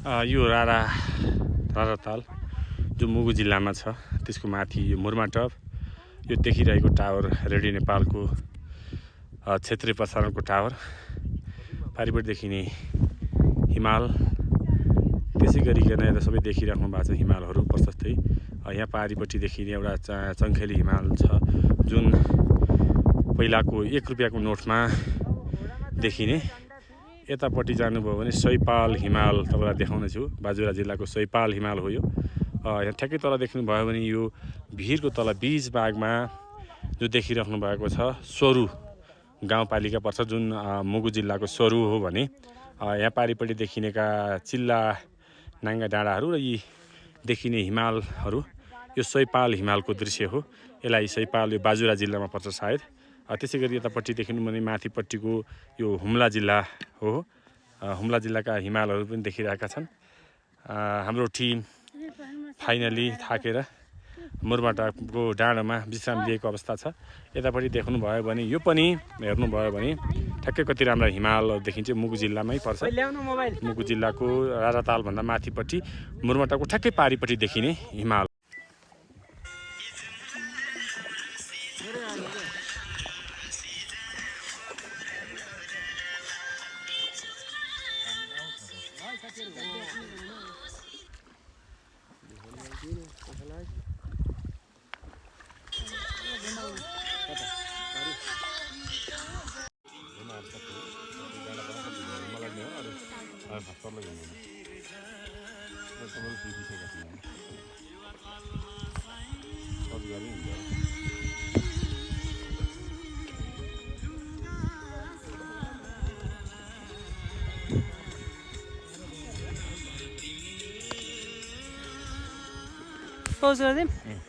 यो राराताल जो मुगु जिल्लामा छ त्यसको माथि यो मुर्माटप यो देखिरहेको टावर रेडियो नेपालको क्षेत्रीय प्रसारणको टावर पारिपट्टि देखिने हिमाल त्यसै गरिकन यता सबै देखिराख्नु भएको छ हिमालहरू प्रशस्तै यहाँ पारिपट्टि देखिने एउटा चङ्खेली हिमाल छ जुन पहिलाको 1 रुपैयाँको नोटमा देखिने यतापट्टि जानुभयो भने सैपाल हिमाल तपाईँलाई देखाउनेछु बाजुरा जिल्लाको सैपाल हिमाल हो यो यहाँ ठ्याक्कै तल देख्नुभयो भने यो भिरको तल बीच भागमा जो देखिराख्नु भएको छ स्वरु गाउँपालिका पर्छ जुन मुगु जिल्लाको स्वरु हो भने यहाँ पारिपट्टि देखिनेका चिल्ला नाङ्गा डाँडाहरू र यी देखिने हिमालहरू यो सैपाल हिमालको दृश्य हो यसलाई सैपाल यो बाजुरा जिल्लामा पर्छ सायद त्यसै गरी यतापट्टि देख्नु भने माथिपट्टिको यो हुम्ला जिल्ला हो हुम्ला जिल्लाका हिमालहरू पनि देखिरहेका छन् हाम्रो टिम फाइनली थाकेर मुर्माटपको डाँडामा विश्राम लिएको अवस्था छ यतापट्टि देख्नुभयो भने यो पनि हेर्नुभयो भने ठ्याक्कै कति राम्रा हिमालहरू देखिन्छ मुगु जिल्लामै पर्छ मुगु जिल्लाको रारातालभन्दा माथिपट्टि मुर्माटपको ठ्याक्कै पारिपट्टि देखिने हिमाल Pause कर दे